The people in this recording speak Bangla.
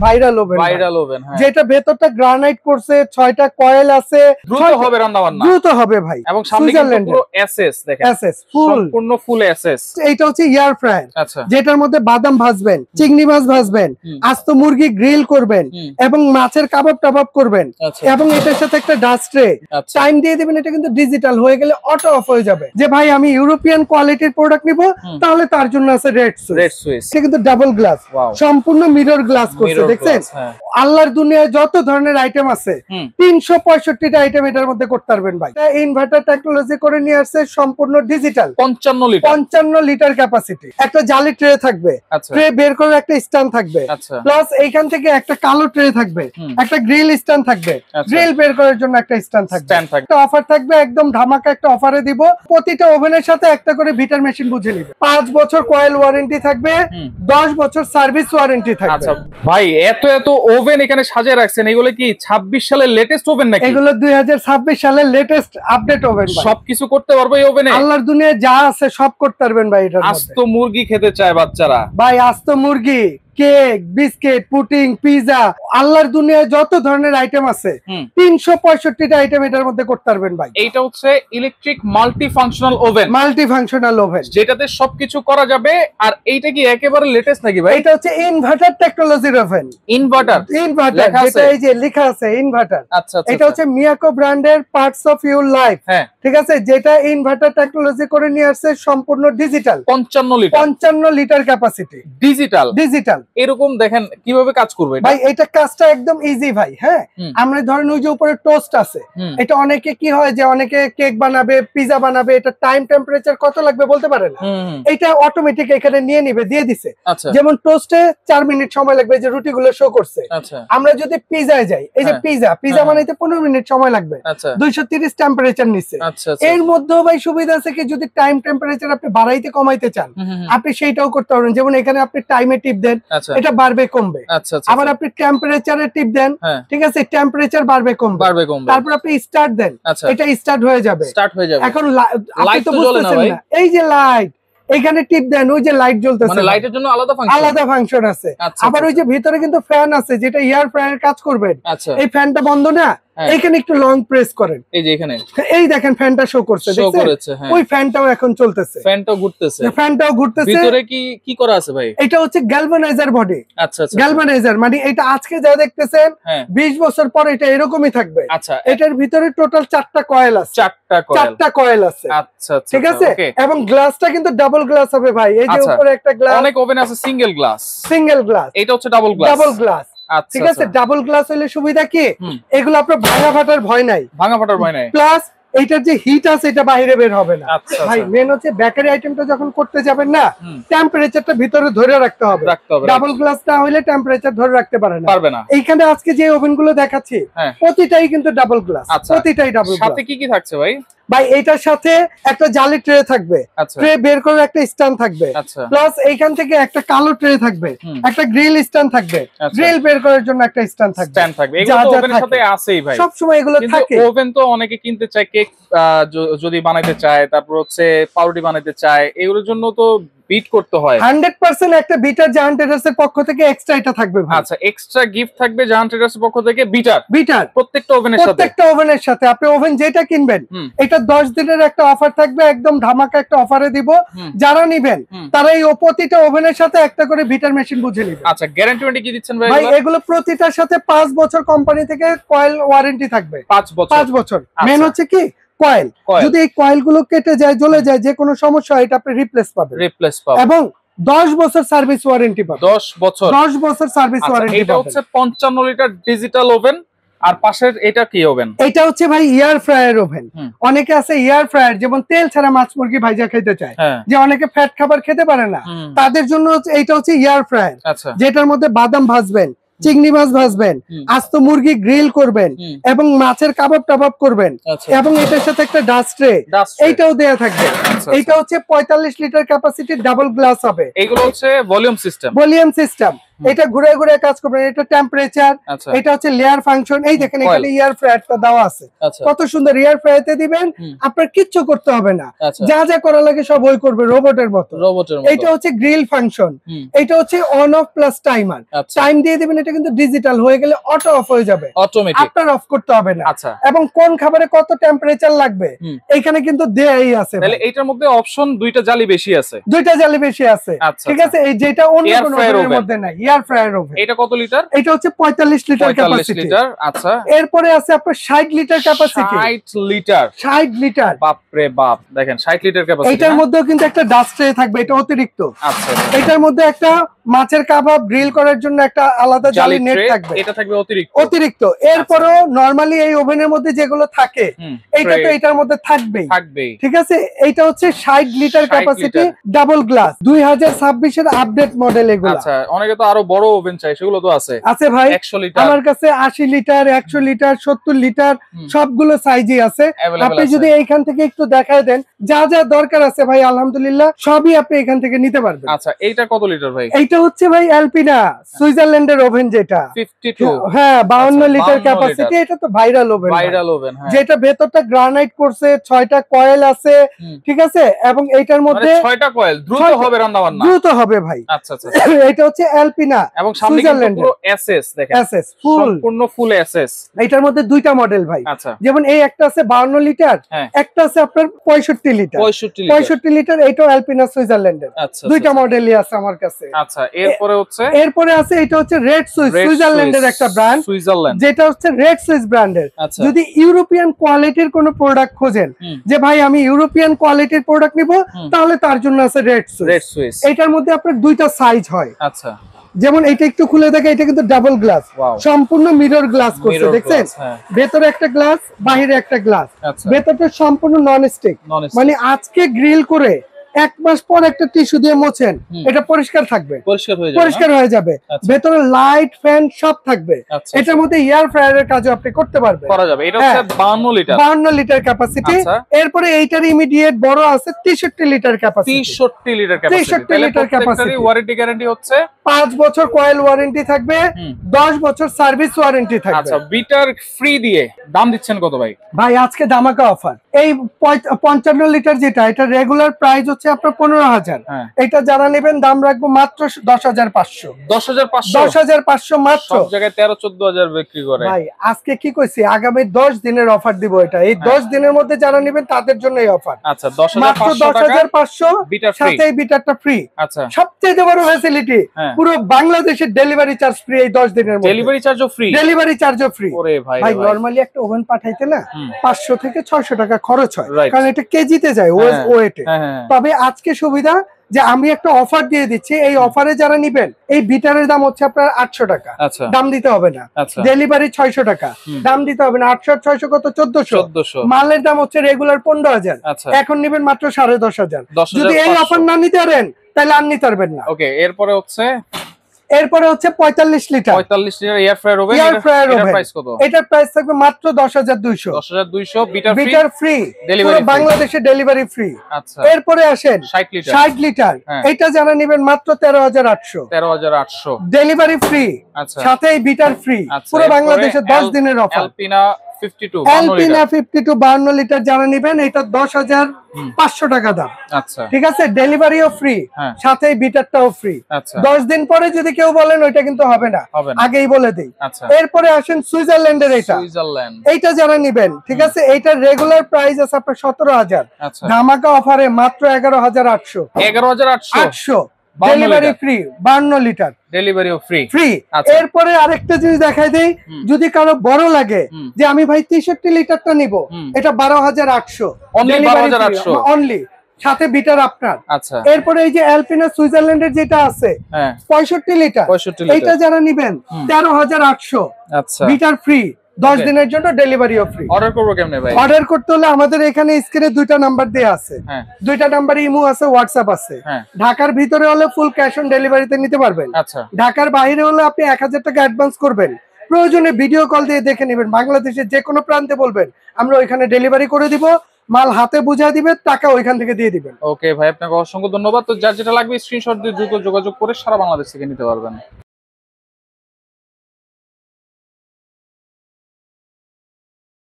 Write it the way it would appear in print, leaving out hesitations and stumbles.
ভাইরাল ওভেন, ভাইরাল ওভেন, হ্যাঁ, যেটা ভেতরটা গ্রানাইট করছে, 6টা কয়েল আছে, দ্রুত হবে রান্না বান্না, দ্রুত হবে ভাই। এবং সামনে কিন্তু পুরো এসএস দেখেন, এসএস ফুল, সম্পূর্ণ ফুল এসএস। এইটা হচ্ছে এয়ার ফ্রায়ার, আচ্ছা, যেটার মধ্যে বাদাম ভাজবেন, চিংড়ি মাছ ভাজবেন, আস্ত মুরগি গ্রিল করবেন এবং মাছের কাবাব টাবাব করবেন, এবং এটার সাথে একটা ডাস্ট ট্রে টাইম দিয়ে দিবেন। এটা কিন্তু ডিজিটাল হয়ে গেলে অটো অফ হয়ে যাবে। যে ভাই আমি ইউরোপিয়ান কোয়ালিটির প্রোডাক্ট নিব, তাহলে তার জন্য আছে রেড সুইচ। এটা কিন্তু ডাবল গ্লাস, সম্পূর্ণ মিরর গ্লাস করছে, দেখছেন? আল্লাহর দুনিয়ায় যত ধরনের আইটেম আছে 365টা আইটেম এটার মধ্যে করতে পারবেন ভাই। ইনভার্টার টেকনোলজি করে নিয়ে আসছে, সম্পূর্ণ ডিজিটাল, 55 লিটার ক্যাপাসিটি। একটা জালি ট্রে থাকবে, ট্রে বের করে একটা স্ট্যান্ড থাকবে, প্লাস এইখান থেকে একটা কালো ট্রে থাকবে, একটা গ্রিল স্ট্যান্ড থাকবে, গ্রিল বের করার জন্য একটা স্ট্যান্ড থাকবে। একটা অফার থাকবে, একদম ধামাকা একটা অফারে দিব। প্রতিটা ওভেনের সাথে একটা করে বিটার মেশিন বুঝে নিবে। 5 বছর কয়েল ওয়ারেন্টি থাকবে, 10 বছর সার্ভিস ওয়ারেন্টি থাকবে। আচ্ছা ভাই, এত ওভেন এখানে সাজিয়ে রাখছেন, এগুলো কি 26 সালের লেটেস্ট ওভেন নাকি? এগুলো 2026 সালের লেটেস্ট আপডেট ওভেন। সবকিছু করতে পারবো এই ওভেনে? আল্লাহর দুনিয়ায় যা আছে সব করতে পারবেন ভাই এটার মধ্যে। আস্ত মুরগি খেতে চায় বাচ্চারা ভাই, আস্ত মুরগি, কেক, বিস্কিট, পুডিং, পিজা, আল্লাহর দুনিয়ায় যত ধরনের আইটেম আছে 365টা আইটেম এটার মধ্যে করতে পারবেন ভাই। এইটা হচ্ছে ইলেকট্রিক মাল্টি ফাংশনাল ওভেন, যেটাতে সবকিছু করা যাবে। আর এইটা কি একেবারে লেটেস্ট নাকি ভাই? এটা হচ্ছে ইনভার্টার টেকনোলজির ওভেন। ইনভার্টার, যেটা এই যে লেখা আছে ইনভার্টার। আচ্ছা, এটা হচ্ছে মিয়াকো ব্র্যান্ডের পার্টস অফ ইউর লাইফ, ঠিক আছে? যেটা ইনভার্টার টেকনোলজি করে নিয়ে আসছে, সম্পূর্ণ ডিজিটাল, 55 লিটার ক্যাপাসিটি, ডিজিটাল। এরকম দেখেন কিভাবে কাজ করবে ভাই। এটা কাজটা একদম ইজি ভাই। হ্যাঁ, আমরা ধরেন ওই যে উপরে টোস্ট আছে, এটা অনেকে কি হয় যে অনেকে কেক বানাবে, পিজা বানাবে, এটা টাইম টেম্পারেচার কত লাগবে বলতে পারে না। এটা অটোমেটিক এখানে নিয়ে নিবে, দিয়ে দিছে। যেমন টোস্টে 4 মিনিট সময় লাগবে, যে রুটিগুলো শো করছে। আমরা যদি পিজায় যাই, এই যে পিজা বানাইতে 15 মিনিট সময় লাগবে, 230 টেম্পারেচার নিচ্ছে। এর মধ্যেও ভাই সুবিধা আছে কি, যদি টাইম টেম্পারেচার আপনি বাড়াইতে কমাইতে চান, আপনি সেইটাও করতে পারবেন। যেমন এখানে আপনি টাইমে টিপ দেন, এটা বাড়বে কমবে। আবার আপনি টেম্পারেচারে টিপ দেন, ঠিক আছে, টেম্পারেচার বাড়বে কমবে। তারপর আপনি স্টার্ট দেন, এটা স্টার্ট হয়ে যাবে। এখন আপনি তো বুঝতেছেন না, এই যে লাইট, এখানে টিপ দেন, ওই যে লাইট জ্বলতেছে, মানে লাইটের জন্য আলাদা ফাংশন আছে। আবার ওই যে ভিতরে কিন্তু ফ্যান আছে, যেটা এয়ার ফ্রায়ার কাজ করবেন। এই ফ্যানটা বন্ধ না, এখানে একটু লং প্রেস করেন, এই যে এখানে, এই দেখেন ফ্যানটা শো করছে, ওই ফ্যানটাও এখন চলতেছে, ফ্যানটাও ঘুরতেছে। ভিতরে কি করা আছে ভাই? এটা হচ্ছে গ্যালভানাইজার বডি। আচ্ছা, গ্যালভানাইজার মানে এটা আজকে যা দেখতেছেন 20 বছর পর এটা এরকমই থাকবে। আচ্ছা, এটার ভিতরে টোটাল 4টা কয়েল আছে, 4টা কয়েল আছে। আচ্ছা, ঠিক আছে। এবং গ্লাসটা কিন্তু ডাবল গ্লাস হবে ভাই। এই যে উপরে একটা গ্লাস, অনেক ওভেন আছে সিঙ্গেল গ্লাস, এটা হচ্ছে ডাবল গ্লাস। ঠিক আছে, ডাবল গ্লাস হলে সুবিধা কি, এগুলো আপনার ভাঙা ফাটার ভয় নাই, প্লাস এইটার যে হিট আছে এটা বাইরে বের হবে না ভাই। মেন হচ্ছে বেকারি আইটেমটা যখন করতে যাবেন না, টেম্পারেচারটা ভিতরে ধরে রাখতে হবে। ডাবল গ্লাস না হলে টেম্পারেচার ধরে রাখতে পারে না। এইখানে আজকে যে ওভেন গুলো দেখাচ্ছি প্রতিটাই কিন্তু ডাবল গ্লাস, প্রতিটাই ডাবল গ্লাস। সাথে কি থাকছে ভাই? ভাই এটার সাথে একটা জালি ট্রে থাকবে, ট্রে বের করে একটা স্ট্যান্ড থাকবে, প্লাস এইখান থেকে একটা কালো ট্রে থাকবে, একটা গ্রিল স্ট্যান্ড থাকবে, গ্রিল বের করার জন্য একটা স্ট্যান্ড থাকবে। এগুলো তো ওভেনের সাথে আছেই ভাই, সব সময় এগুলো থাকে। ওভেন তো অনেকে কিনতে চায়, কেক যদি বানাইতে চায়, তারপর হচ্ছে পাউরুটি বানাইতে চায়, এগুলোর জন্য তো বিট করতে হয়। 100% একটা বিটার জায়ান্ট ট্রেডার্স এর পক্ষ থেকে এক্সট্রা এটা থাকবে ভাই। আচ্ছা, এক্সট্রা গিফট থাকবে জায়ান্ট ট্রেডার্স এর পক্ষ থেকে বিটার প্রত্যেকটা ওভেনের সাথে। আপনি ওভেন যেটা কিনবেন, এটা 10 দিনের একটা অফার থাকবে, একদম ধামাকা একটা অফারে দিব। যারা নিবেন তারা এই প্রতিটা ওভেনের সাথে একটা করে বিটার মেশিন বুঝে নেবে। আচ্ছা, গ্যারান্টি ওয়ারেন্টি কি দিচ্ছেন ভাই? ভাই এগুলো প্রতিটার সাথে 5 বছর কোম্পানি থেকে কয়েল ওয়ারেন্টি থাকবে। 5 বছর। মেন হচ্ছে কি কয়েল, যদি এই কয়েল গুলো কেটে যায়, জ্বলে যায়, যে কোনো সমস্যা হয়, এটা আপনি রিপ্লেস পাবেন। এবং 10 বছর সার্ভিস ওয়ারেন্টি পাবেন। 10 বছর সার্ভিস ওয়ারেন্টি। এটা হচ্ছে 55 লিটার ডিজিটাল ওভেন। আর পাশের এটা কি ওভেন? এটা হচ্ছে ভাই এয়ার ফ্রায়ার ওভেন। অনেকে আছে এয়ার ফ্রায়ার, যেমন তেল ছাড়া মাছ মুরগি ভাজা খেতে চায়, যে অনেকে ফ্যাট খাবার খেতে পারে না, তাদের জন্য এইটা হচ্ছে এয়ার ফ্রায়ার, যেটার মধ্যে বাদাম ভাজবেন, চিংড়ি মাছ ভাজবেন, আস্ত মুরগি গ্রিল করবেন এবং মাছের কাবাব টাবাব করবেন, এবং এটার সাথে একটা ডাস্ট ট্রে এইটাও দেয়া থাকবে। এটা হচ্ছে 45 লিটার ক্যাপাসিটির ডাবল গ্লাস হবে। এগুলো হচ্ছে ভলিউম সিস্টেম। এটা ঘুরে ঘুরে কাজ করবেন, এটা টেম্পারেচার, এটা হচ্ছে লেয়ার ফাংশন। এই দেখেন এখানে এয়ার ফ্রায়ারটা দেওয়া আছে, কত সুন্দর। এয়ার ফ্রায়ারতে দিবেন, আপনার কিচ্ছু করতে হবে না, যা যা করা লাগে সব ওই করবে রোবটের মতো। এটা হচ্ছে গ্রিল ফাংশন, এটা হচ্ছে on of plus timer. Time দিয়ে দিবেন, এটা কিন্তু ডিজিটাল হয়ে গেলে অটো অফ হয়ে যাবে, অটোমেটিক, আপনার অফ করতে হবে না। এবং কোন খাবারে কত টেম্পারেচার লাগবে এখানে কিন্তু দেয়াই আছে। তাহলে এইটার মধ্যে অপশন দুইটা জালি বেশি আছে, দুইটা জালি বেশি আছে, ঠিক আছে। এই যেটা অন্য কোনো ওভেনের মধ্যে নাই, এয়ার ফ্রায়ার ওভেন। এটা কত লিটার? এটা হচ্ছে 45 লিটার ক্যাপাসিটি। আচ্ছা, এরপরে আছে আপনার 60 লিটার ক্যাপাসিটি। 60 লিটার, বাপ রে বাপ, দেখেন 60 লিটার ক্যাপাসিটি। এটার মধ্যেও কিন্তু একটা ডাস্ট ট্রে থাকবে, এটা অতিরিক্ত। আচ্ছা, এটার মধ্যে একটা মাছের কাবাব গ্রিল করার জন্য একটা আলাদা জালি নেট থাকবে, এটা থাকবে অতিরিক্ত। এরপরও নরমালি এই ওভেনের মধ্যে যেগুলো থাকে এটা তো এটার মধ্যে থাকবেই, ঠিক আছে। এটা হচ্ছে 60 লিটার ক্যাপাসিটি, ডাবল গ্লাস, 2026 এর আপডেট মডেল এগুলো। আচ্ছা, অনেকে তো আরো বড় ওভেন চাই, সেগুলো তো আছে ভাই। 100 লিটার, আমার কাছে 80 লিটার, 100 লিটার, 70 লিটার সবগুলো সাইজই আছে। আপনি যদি এইখান থেকে একটু দেখায় দেন যা যা দরকার আছে ভাই, আলহামদুলিল্লাহ সবই আপনি এখান থেকে নিতে পারবেন। আচ্ছা, এইটা কত লিটার ভাই? এইটা হচ্ছে ভাই অ্যালপিনা সুইজারল্যান্ডের ওভেন, যেটা 52, হ্যাঁ 52 লিটার ক্যাপাসিটি। এটা তো ভাইরাল ওভেন, যেটা ভেতরটা গ্রানাইট করছে, 6টা কয়েল আছে, ঠিক আছে। এবং এইটার মধ্যে 6টা কয়েল, দ্রুত হবে রান্না বান্না, দ্রুত হবে ভাই। আচ্ছা আচ্ছা, এটা হচ্ছে অ্যালপিনা এবং সামনে কিন্তু পুরো এসএস, দেখেন এসএস ফুল, সম্পূর্ণ ফুল এসএস। এটার মধ্যে দুইটা মডেল ভাই, যেমন এই একটা আছে 52 লিটার, একটা আছে আপনার 65 লিটার। 65 লিটার এটাও অ্যালপিনা সুইজারল্যান্ডের, দুইটা মডেলই আছে আমার কাছে। আচ্ছা, এরপরে আছে এটা হচ্ছে রেড সুইস, সুইজারল্যান্ডের একটা ব্র্যান্ড, যেটা হচ্ছে রেড সুইস ব্র্যান্ডের। যদি ইউরোপিয়ান কোয়ালিটির কোনো প্রোডাক্ট খোঁজেন যে ভাই আমি ইউরোপিয়ান কোয়ালিটির প্রোডাক্ট নিব, তাহলে তার জন্য আছে রেড সুইস। এটার মধ্যে আপনার দুইটা সাইজ হয়। আচ্ছা, যেমন এটা একটু খুলে দেখে, এটা কিন্তু ডাবল গ্লাস, সম্পূর্ণ মিরর গ্লাস করছে, দেখছেন? ভেতরে একটা গ্লাস, বাইরে একটা গ্লাস, ভেতরটা সম্পূর্ণ নন স্টিক। মানে আজকে গ্রিল করে 1 মাস পর একটা টিস্যু দিয়ে মোছেন, এটা পরিষ্কার থাকবে, পরিষ্কার হয়ে যাবে। ভেতরে লাইট ফ্যান সব থাকবে। এটার মধ্যে এয়ার ফ্রায়ারের কাজও আপনি করতে পারবেন, করা যাবে। এটা হচ্ছে 52 লিটার ক্যাপাসিটি। এরপরে এইটার ইমিডিয়েট বড় আছে 63 litre capacity. 63 litre capacity. Warranty guarantee হচ্ছে 5 বছর কয়েল ওয়ারেন্টি থাকবে, 10 বছর সার্ভিস ওয়ারেন্টি থাকবে। আচ্ছা, বিটার ফ্রি দিয়ে দাম দিচ্ছেন কত ভাই? ভাই আজকে ধামাকা অফার। এই 55 লিটার যেটা, এটা রেগুলার প্রাইস হচ্ছে আপনার 15,000। এটা যারা নেবেন দাম রাখবো মাত্র 10,500। 10,500 মাত্র। সব জায়গায় 13-14,000 বিক্রি করে। ভাই আজকে কি কইছি, আগামী 10 দিনের অফার দিব এটা। এই 10 দিনের মধ্যে যারা নেবেন তাদের জন্য এই অফার। আচ্ছা, 10,500 সাথে এই বিটারটা ফ্রি। আচ্ছা, সবচেয়ে বড় ফ্যাসিলিটি, পুরো বাংলাদেশের ডেলিভারি চার্জ ফ্রি এই 10 দিনের মধ্যে। ডেলিভারি চার্জও ফ্রি। ওরে ভাই, ভাই নরমালি একটা ওভেন পাঠাইতে না 500 থেকে 600 টাকা খরচ হয়, কারণ এটা কেজিতে যায়, ওয়েটে। তবে আজকে সুবিধা যে আমি একটা অফার দিয়ে দিচ্ছি, এই অফারে যারা নিবেন এই বিটারের দাম হচ্ছে আপনার 800 টাকা, দাম দিতে হবে না। ডেলিভারি 600 টাকা, দাম দিতে হবে না। 800 আর 600 কত 1400। মালের দাম হচ্ছে রেগুলার 15,000, এখন নিবেন মাত্র 10,500। যদি এই অফার না নিতে পারেন তাহলে আর নিতে পারবেন না। ওকে, এরপরে হচ্ছে 45 লিটার এয়ার ফ্রায়ার ওভেন। এটার প্রাইস কত? এটার প্রাইস থাকবে মাত্র 10,200। 10,200 বিটার ফ্রি, পুরো বাংলাদেশে ডেলিভারি ফ্রি। আচ্ছা, এরপরে আসেন 60 লিটার। এটা যারা নেবেন মাত্র 13,800। ডেলিভারি ফ্রি, সাথে বিটার ফ্রি, পুরো বাংলাদেশে 10 দিনের অফার। অ্যালপিনা 52 52 লিটার যারা নেবেন এটা 10,500 টাকা দাম। আচ্ছা, ঠিক আছে। ডেলিভারিও ফ্রি, সাথে বিটারটাও ফ্রি। 10 দিন পরে যদি কেউ বলেন ওইটা কিন্তু হবে না, আগেই বলে দেই। এরপরে আসেন সুইজারল্যান্ডের। এইটা যারা নেবেন, ঠিক আছে, এইটার রেগুলার প্রাইস আছে আপনার 17,000, ধামাকা অফারে মাত্র 11,800। ডেলিভারি ফ্রি, 52 লিটার ডেলিভারিও ফ্রি। এরপরে আরেকটা জিনিস দেখাই দেই, যদি কারো বড় লাগে যে আমি ভাই 63 লিটারটা নিব, এটা 12,800 অনলি, সাথে বিটার আপনার। আচ্ছা, এরপরে এই যে অ্যালপিনা সুইজারল্যান্ডের যেটা আছে 65 লিটার, এইটা যারা নিবেন 13,800। আচ্ছা, বিটার ফ্রি, 10 দিনের জন্য ডেলিভারিও ফ্রি। অর্ডার করব কেমনে ভাই? অর্ডার করতে হলে আমাদের এখানে স্ক্রিনে দুইটা নাম্বার দেয়া আছে, দুইটা নাম্বারে ইমো আছে, হোয়াটসঅ্যাপ আছে। ঢাকার ভিতরে হলে ফুল ক্যাশ অন ডেলিভারিতে নিতে পারবেন। আচ্ছা, ঢাকার বাইরে হলে আপনি 1000 টাকা অ্যাডভান্স করবেন, প্রয়োজনে ভিডিও কল দিয়ে দেখে নেবেন। বাংলাদেশের যে কোনো প্রান্তে বলবেন, আমরা ওইখানে ডেলিভারি করে দিব, মাল হাতে বুঝা দিবে, টাকা ওইখান থেকে দিয়ে দিবেন। ওকে ভাই, আপনাকে অসংখ্য ধন্যবাদ। তো যার যেটা লাগবে স্ক্রিনশট দিয়ে দ্রুত যোগাযোগ করে সারা বাংলাদেশ থেকে নিতে পারবেন।